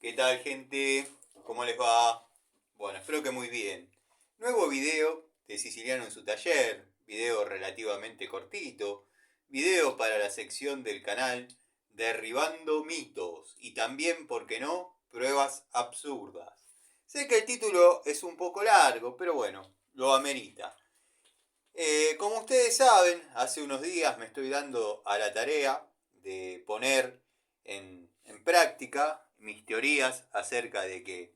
¿Qué tal, gente? ¿Cómo les va? Bueno, espero que muy bien. Nuevo video de Siciliano en su taller, video relativamente cortito, video para la sección del canal Derribando mitos y también, ¿por qué no?, pruebas absurdas. Sé que el título es un poco largo, pero bueno, lo amerita. Como ustedes saben, hace unos días me estoy dando a la tarea de poner en práctica mis teorías acerca de que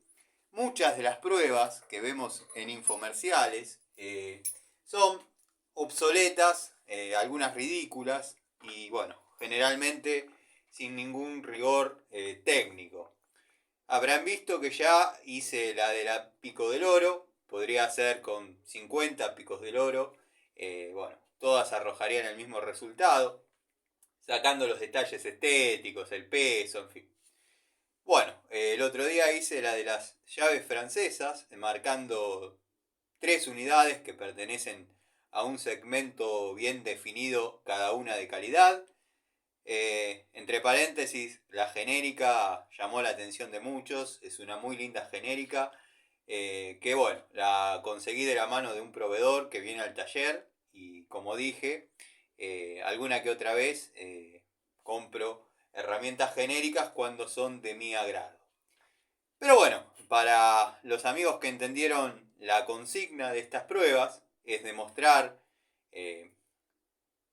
muchas de las pruebas que vemos en infomerciales son obsoletas, algunas ridículas y bueno, generalmente sin ningún rigor técnico. Habrán visto que ya hice la de la pico del oro, podría ser con 50 picos del oro, bueno, todas arrojarían el mismo resultado, sacando los detalles estéticos, el peso, en fin. Bueno, el otro día hice la de las llaves francesas, marcando 3 unidades que pertenecen a un segmento bien definido, cada una de calidad. Entre paréntesis, la genérica llamó la atención de muchos, es una muy linda genérica, que bueno, la conseguí de la mano de un proveedor que viene al taller y como dije, alguna que otra vez compro herramientas genéricas cuando son de mi agrado. Pero bueno, para los amigos que entendieron la consigna de estas pruebas, es demostrar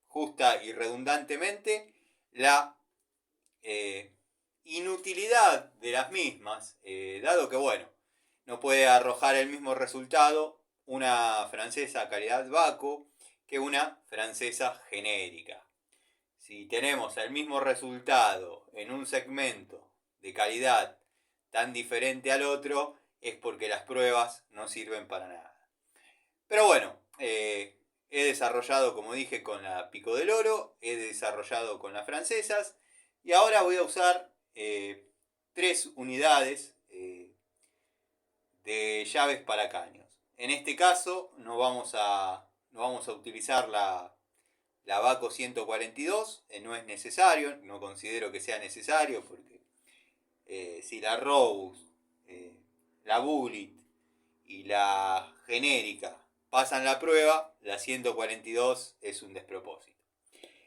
justa y redundantemente la inutilidad de las mismas, dado que, bueno, no puede arrojar el mismo resultado una francesa calidad Baco que una francesa genérica. Si tenemos el mismo resultado en un segmento de calidad tan diferente al otro, es porque las pruebas no sirven para nada. Pero bueno, he desarrollado, como dije, con la pico del oro, he desarrollado con las francesas, y ahora voy a usar 3 unidades de llaves para caños. En este caso no vamos a utilizar la Baco 142, no es necesario, no considero que sea necesario, porque si la Rose, la Bullet y la genérica pasan la prueba, la 142 es un despropósito.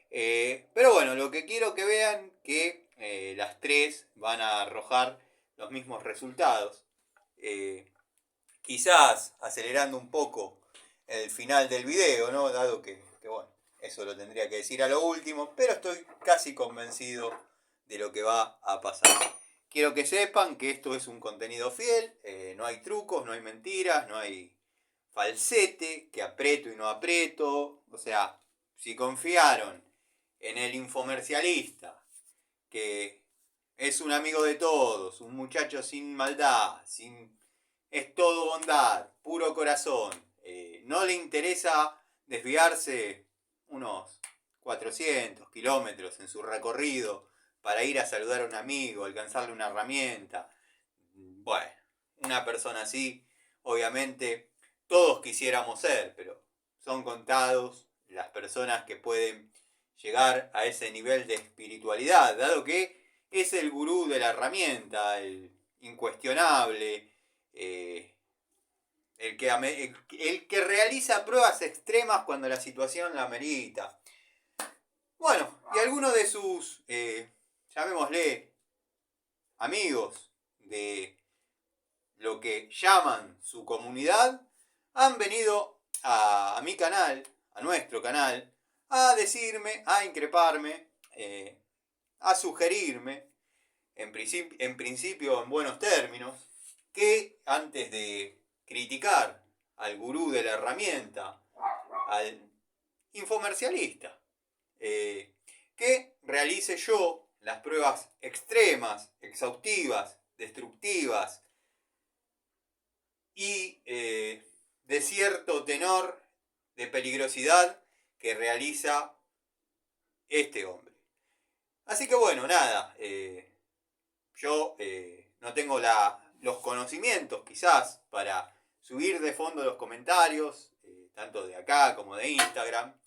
Pero bueno, lo que quiero que vean que las 3 van a arrojar los mismos resultados. Quizás acelerando un poco el final del video, ¿no? Dado que bueno, eso lo tendría que decir a lo último, pero estoy casi convencido de lo que va a pasar. Quiero que sepan que esto es un contenido fiel, no hay trucos, no hay mentiras, no hay falsete, que aprieto y no aprieto. O sea, si confiaron en el infomercialista, que es un amigo de todos, un muchacho sin maldad, es todo bondad, puro corazón, no le interesa desviarse unos 400 kilómetros en su recorrido para ir a saludar a un amigo, alcanzarle una herramienta. Bueno, una persona así, obviamente, todos quisiéramos ser, pero son contados las personas que pueden llegar a ese nivel de espiritualidad, dado que es el gurú de la herramienta, el incuestionable, el que realiza pruebas extremas cuando la situación la amerita. Bueno, y algunos de sus, llamémosle, amigos de lo que llaman su comunidad, han venido a mi canal, a nuestro canal, a decirme, a increparme, a sugerirme, en principio en buenos términos, que antes de criticar al gurú de la herramienta, al infomercialista, que realice yo las pruebas extremas, exhaustivas, destructivas y de cierto tenor de peligrosidad que realiza este hombre. Así que bueno, nada, yo no tengo los conocimientos quizás para subir de fondo los comentarios, tanto de acá como de Instagram,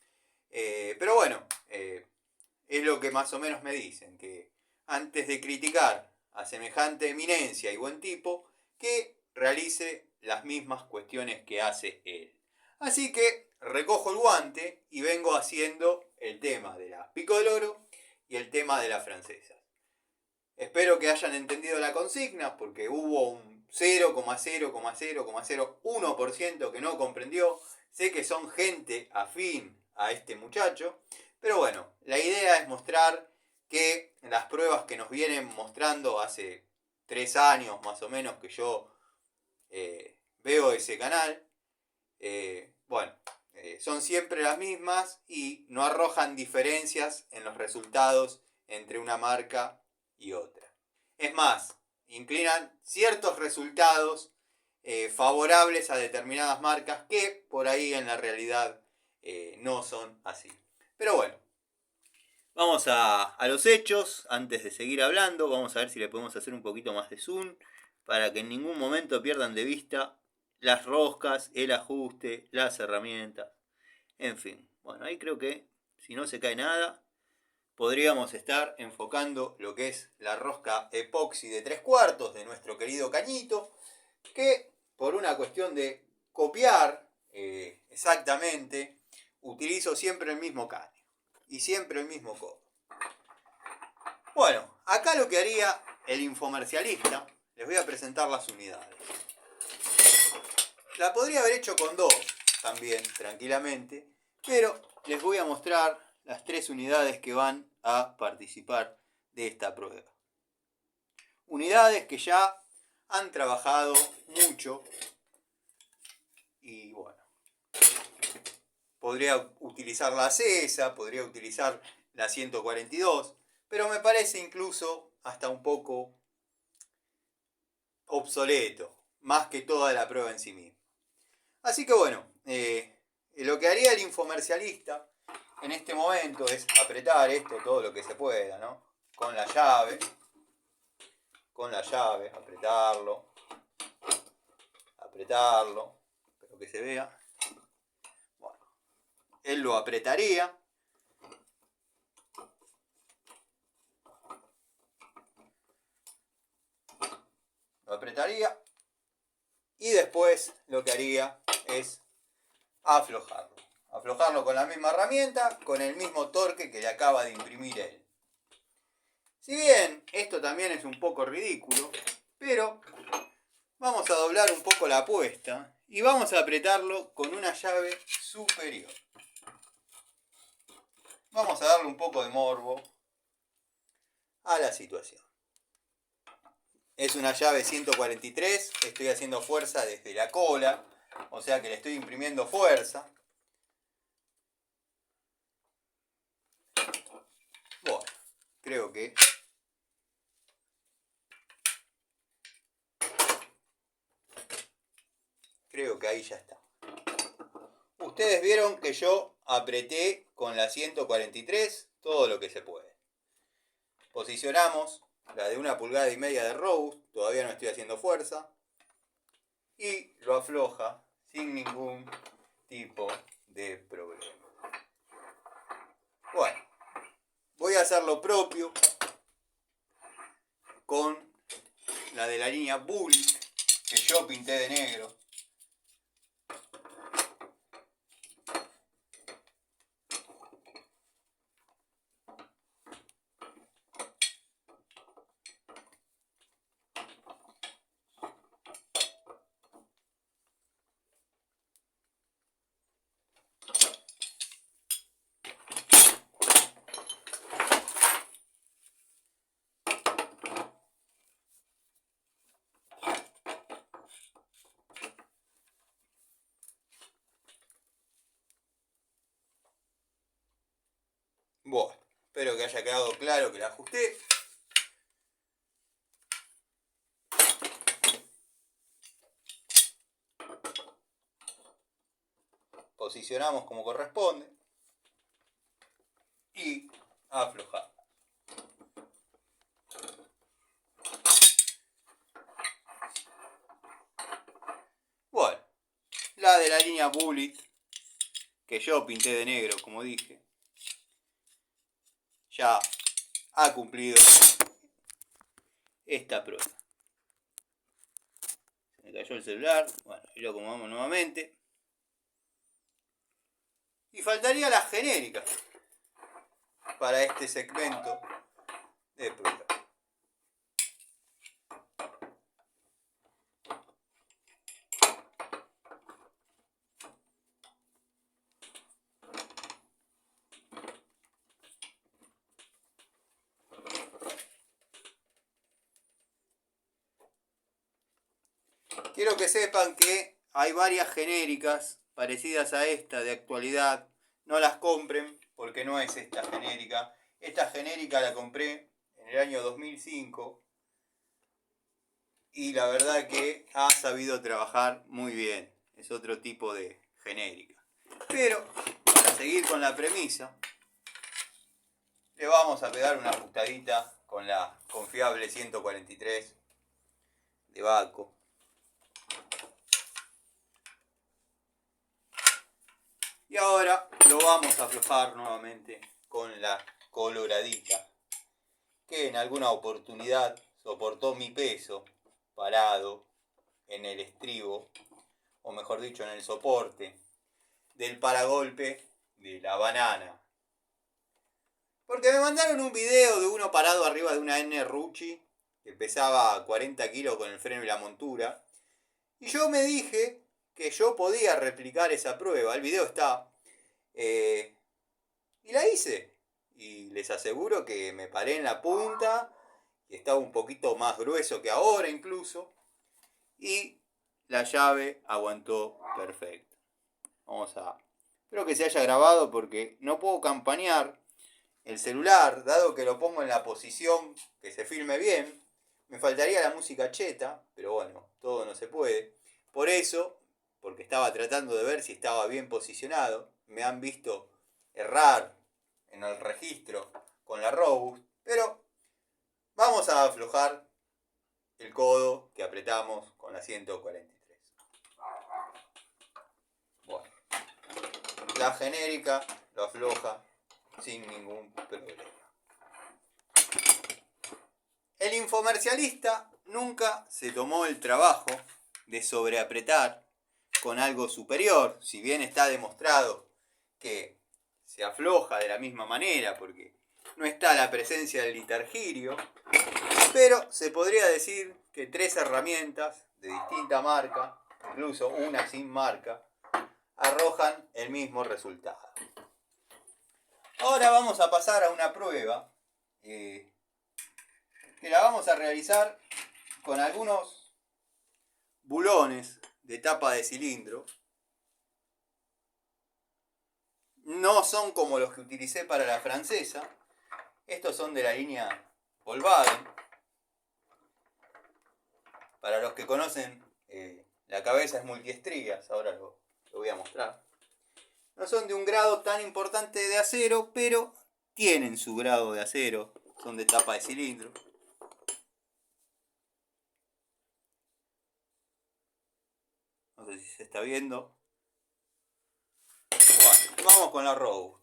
pero bueno, es lo que más o menos me dicen, que antes de criticar a semejante eminencia y buen tipo que realice las mismas cuestiones que hace él. Así que recojo el guante y vengo haciendo el tema de la Pico del Oro y el tema de las francesas. Espero que hayan entendido la consigna, porque hubo un 0,0,0,001% que no comprendió. Sé que son gente afín a este muchacho, pero bueno, la idea es mostrar que las pruebas que nos vienen mostrando hace 3 años más o menos que yo veo ese canal, son siempre las mismas y no arrojan diferencias en los resultados entre una marca y otra. Es más, inclinan ciertos resultados favorables a determinadas marcas que por ahí en la realidad no son así. Pero bueno, vamos a los hechos. Antes de seguir hablando, vamos a ver si le podemos hacer un poquito más de zoom para que en ningún momento pierdan de vista las roscas, el ajuste, las herramientas, en fin. Bueno, ahí creo que si no se cae nada, podríamos estar enfocando lo que es la rosca epoxi de 3/4 de nuestro querido cañito, que por una cuestión de copiar exactamente, utilizo siempre el mismo caño y siempre el mismo codo. Bueno, acá lo que haría el infomercialista, les voy a presentar las unidades. La podría haber hecho con 2 también, tranquilamente, pero les voy a mostrar las 3 unidades que van a participar de esta prueba. Unidades que ya han trabajado mucho y bueno, podría utilizar la CESA, podría utilizar la 142, pero me parece incluso hasta un poco obsoleto, más que toda la prueba en sí misma. Así que bueno, lo que haría el infomercialista en este momento es apretar esto todo lo que se pueda, ¿no? Con la llave, apretarlo, pero que se vea. Bueno, él lo apretaría. Y después lo que haría es aflojarlo con la misma herramienta, con el mismo torque que le acaba de imprimir él. Si bien esto también es un poco ridículo, pero vamos a doblar un poco la apuesta y vamos a apretarlo con una llave superior. Vamos a darle un poco de morbo a la situación. Es una llave 143, estoy haciendo fuerza desde la cola, o sea que le estoy imprimiendo fuerza. Bueno, creo que ahí ya está. Ustedes vieron que yo apreté con la 143 todo lo que se puede. Posicionamos la de 1,5 pulgadas de Rose, todavía no estoy haciendo fuerza, y lo afloja sin ningún tipo de problema. Bueno, voy a hacer lo propio con la de la línea Bullet, que yo pinté de negro. Bueno, espero que haya quedado claro que la ajusté. Posicionamos como corresponde y aflojamos. Bueno, la de la línea Bullet, que yo pinté de negro, como dije, ya ha cumplido esta prueba. Se me cayó el celular, bueno, y lo acomodamos nuevamente. Y faltaría la genérica para este segmento de prueba. Quiero que sepan que hay varias genéricas parecidas a esta de actualidad. No las compren porque no es esta genérica. Esta genérica la compré en el año 2005 y la verdad que ha sabido trabajar muy bien. Es otro tipo de genérica. Pero para seguir con la premisa, le vamos a pegar una ajustadita con la confiable 143 de Baco. Y ahora lo vamos a aflojar nuevamente con la coloradita, que en alguna oportunidad soportó mi peso parado en el estribo, o mejor dicho en el soporte del paragolpe de la banana. Porque me mandaron un video de uno parado arriba de una N Rucci que pesaba 40 kilos con el freno y la montura. Y yo me dije que yo podía replicar esa prueba. El video está. Y la hice. Y les aseguro que me paré en la punta. Y estaba un poquito más grueso que ahora incluso. Y la llave aguantó perfecto. Espero que se haya grabado porque no puedo campanear el celular, dado que lo pongo en la posición que se filme bien. Me faltaría la música cheta, pero bueno, todo no se puede. Por eso, porque estaba tratando de ver si estaba bien posicionado, me han visto errar en el registro con la Robust, pero vamos a aflojar el codo que apretamos con la 143. Bueno, la genérica lo afloja sin ningún problema. El infomercialista nunca se tomó el trabajo de sobreapretar con algo superior, si bien está demostrado que se afloja de la misma manera porque no está la presencia del litargirio, pero se podría decir que 3 herramientas de distinta marca, incluso una sin marca, arrojan el mismo resultado. Ahora vamos a pasar a una prueba que la vamos a realizar con algunos bulones de tapa de cilindro. No son como los que utilicé para la francesa. Estos son de la línea Volkswagen. Para los que conocen, la cabeza es multiestrías. Ahora lo voy a mostrar. No son de un grado tan importante de acero, pero tienen su grado de acero. Son de tapa de cilindro. No sé si se está viendo. Bueno, vamos con la Robust.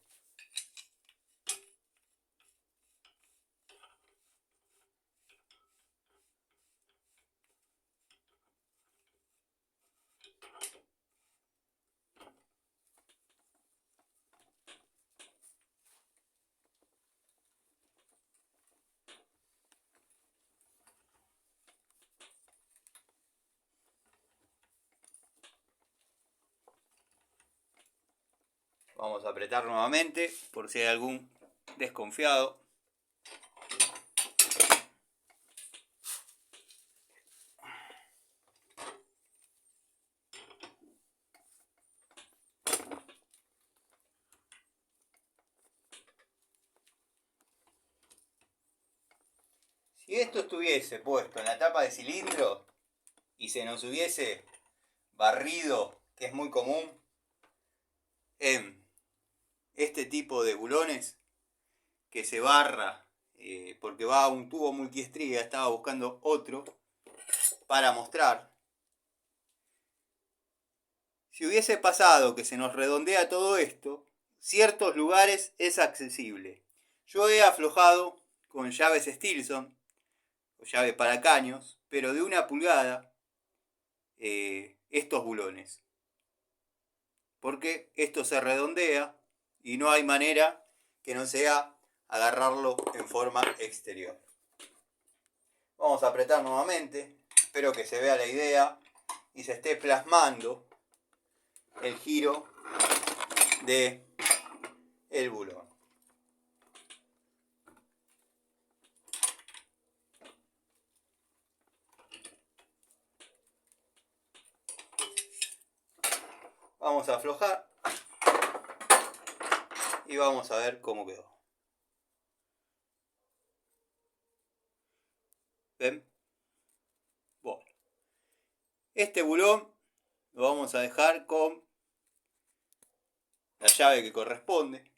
Vamos a apretar nuevamente por si hay algún desconfiado. Si esto estuviese puesto en la tapa de cilindro y se nos hubiese barrido, que es muy común en este tipo de bulones, que se barra porque va a un tubo multiestría, estaba buscando otro para mostrar. Si hubiese pasado que se nos redondea todo esto, ciertos lugares es accesible. Yo he aflojado con llaves Stilson, o llave para caños, pero de 1 pulgada, estos bulones. Porque esto se redondea y no hay manera que no sea agarrarlo en forma exterior. Vamos a apretar nuevamente, espero que se vea la idea y se esté plasmando el giro de el bulón. Vamos a aflojar y vamos a ver cómo quedó. ¿Ven? Bueno, este bulón lo vamos a dejar con la llave que corresponde.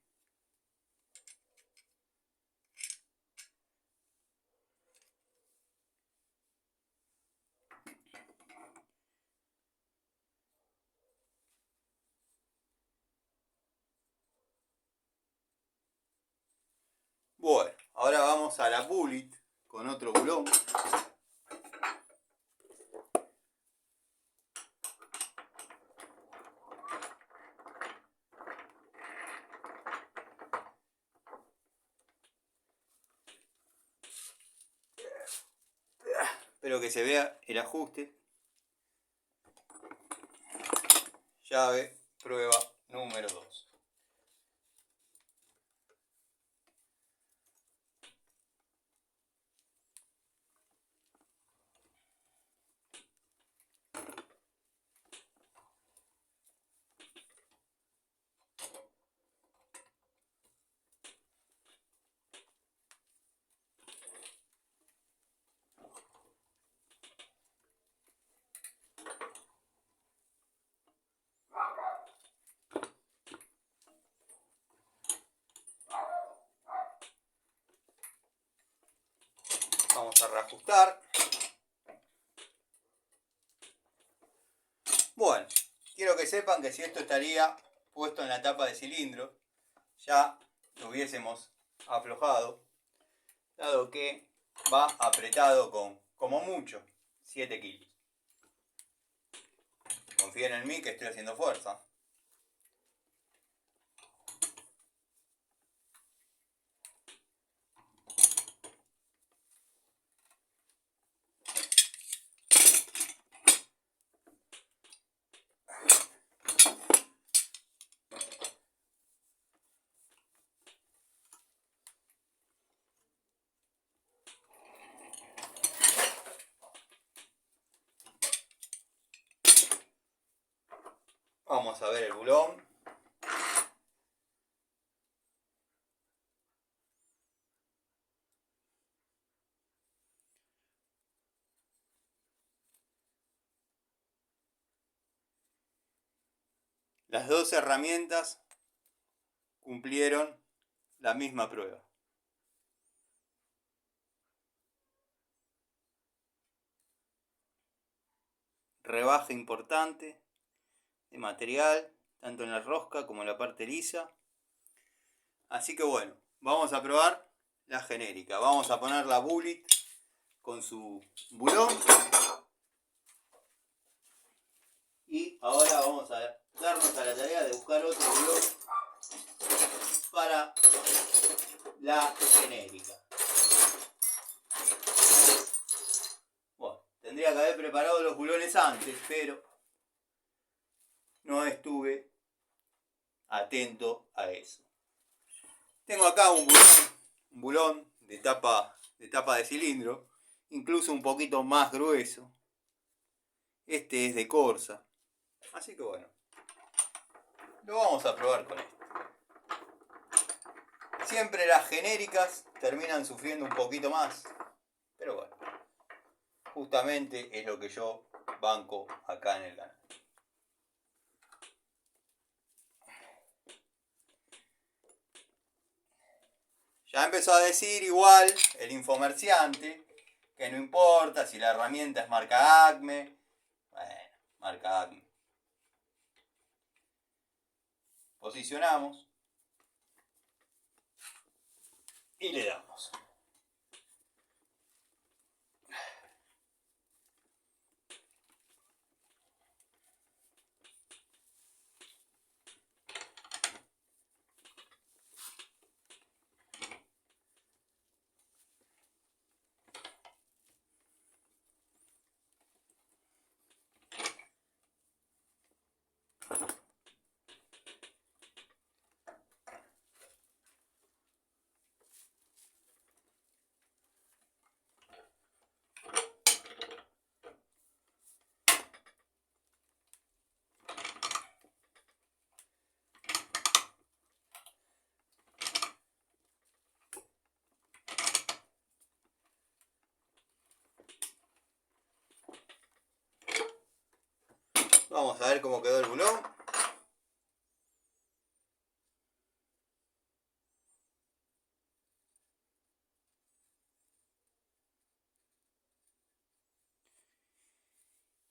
Bueno, ahora vamos a la bullet con otro bulón. Espero que se vea el ajuste. Llave, prueba número 2. Vamos a reajustar. Bueno, quiero que sepan que si esto estaría puesto en la tapa de cilindro, ya lo hubiésemos aflojado, dado que va apretado con, como mucho, 7 kilos. Confíen en mí que estoy haciendo fuerza. Vamos a ver el bulón. Las dos herramientas cumplieron la misma prueba. Rebaja importante de material, tanto en la rosca como en la parte lisa. Así que bueno, vamos a probar la genérica. Vamos a poner la bullet con su bulón. Y ahora vamos a darnos a la tarea de buscar otro bulón para la genérica. Bueno, tendría que haber preparado los bulones antes, pero no estuve atento a eso. Tengo acá un bulón de tapa de cilindro, incluso un poquito más grueso. Este es de Corsa. Así que bueno, lo vamos a probar con esto. Siempre las genéricas terminan sufriendo un poquito más, pero bueno, justamente es lo que yo banco acá en el canal. Ya empezó a decir igual el infomerciante que no importa si la herramienta es marca Acme. Bueno, marca Acme. Posicionamos y le damos. Vamos a ver cómo quedó el bulón.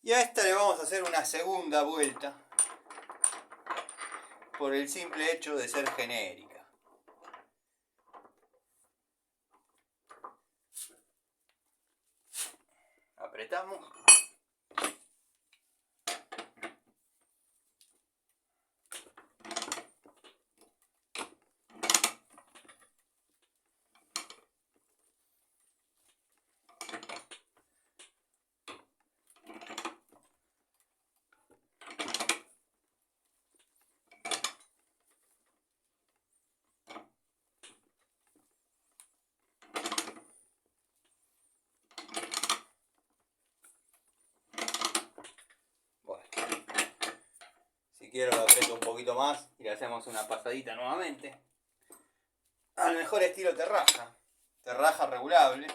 Y a esta le vamos a hacer una segunda vuelta por el simple hecho de ser genérica. Apretamos. Si quiero lo aprieto un poquito más y le hacemos una pasadita nuevamente. Al mejor estilo terraja regulable.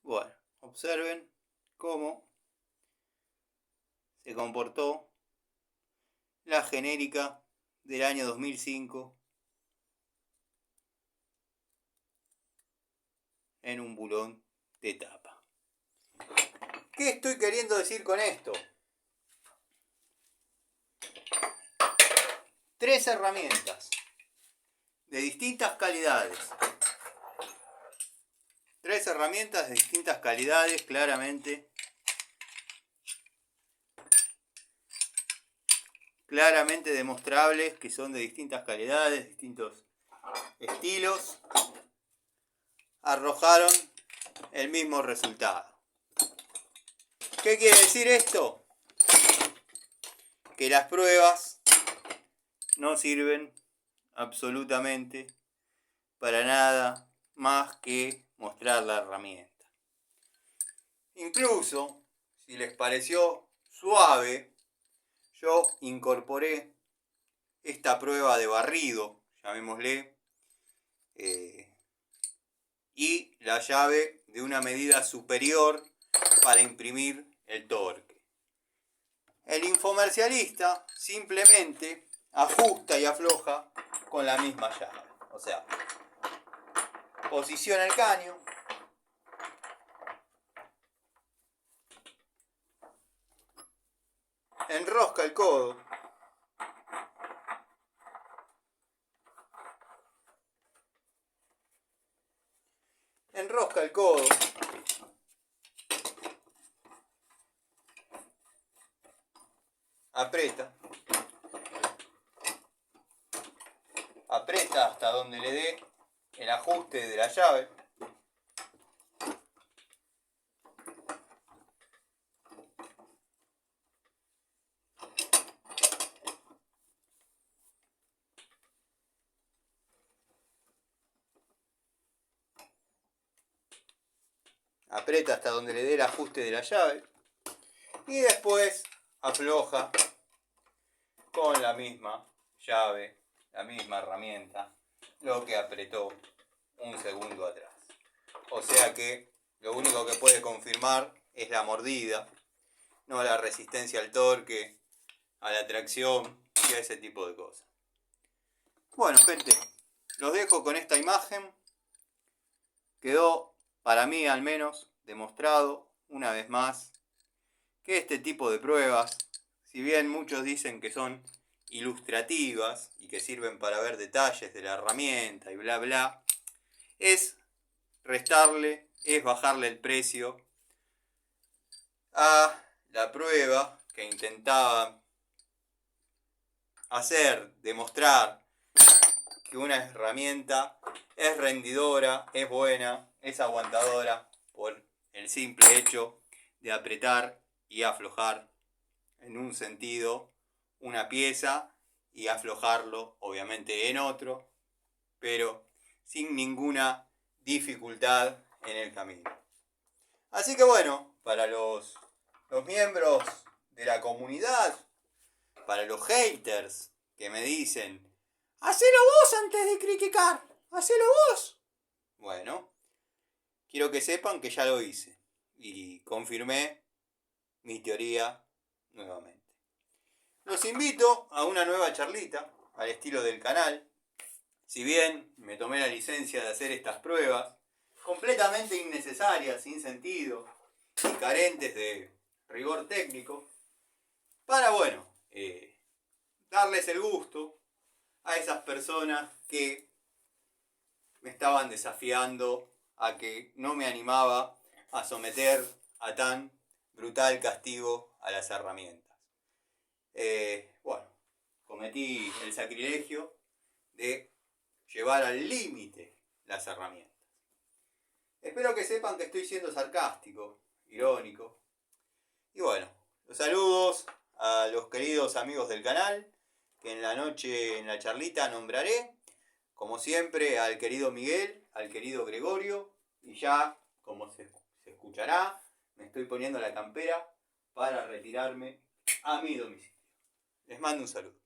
Bueno, observen cómo se comportó la genérica del año 2005 en un bulón de tapa. ¿Qué estoy queriendo decir con esto? 3 herramientas de distintas calidades. 3 herramientas de distintas calidades, claramente demostrables que son de distintas calidades, distintos estilos, arrojaron el mismo resultado. ¿Qué quiere decir esto? Que las pruebas no sirven absolutamente para nada más que mostrar la herramienta. Incluso, si les pareció suave, yo incorporé esta prueba de barrido, llamémosle, y la llave de una medida superior para imprimir el torque. El infomercialista simplemente ajusta y afloja con la misma llave. O sea, posiciona el caño, enrosca el codo, aprieta hasta donde le dé el ajuste de la llave. Aprieta hasta donde le dé el ajuste de la llave y después afloja con la misma llave, la misma herramienta, lo que apretó un segundo atrás. O sea que lo único que puede confirmar es la mordida, no la resistencia al torque, a la tracción y a ese tipo de cosas. Bueno, gente, los dejo con esta imagen. Quedó, para mí al menos, demostrado una vez más que este tipo de pruebas, si bien muchos dicen que son ilustrativas y que sirven para ver detalles de la herramienta y bla bla, es restarle, es bajarle el precio a la prueba que intentaba hacer, demostrar que una herramienta es rendidora, es buena, es aguantadora por el simple hecho de apretar y aflojar en un sentido una pieza y aflojarlo obviamente en otro, pero sin ninguna dificultad en el camino. Así que bueno, para los miembros de la comunidad, para los haters que me dicen, hacelo vos antes de criticar, hacelo vos. Bueno, quiero que sepan que ya lo hice y confirmé mi teoría nuevamente. Los invito a una nueva charlita al estilo del canal. Si bien me tomé la licencia de hacer estas pruebas, completamente innecesarias, sin sentido y carentes de rigor técnico, para, bueno, darles el gusto a esas personas que me estaban desafiando a que no me animaba a someter a tan brutal castigo a las herramientas. Bueno, cometí el sacrilegio de llevar al límite las herramientas. Espero que sepan que estoy siendo sarcástico, irónico. Y bueno, los saludos a los queridos amigos del canal, que en la noche, en la charlita, nombraré. Como siempre, al querido Miguel, al querido Gregorio. Y ya, como se escuchará, me estoy poniendo la campera para retirarme a mi domicilio. Les mando un saludo.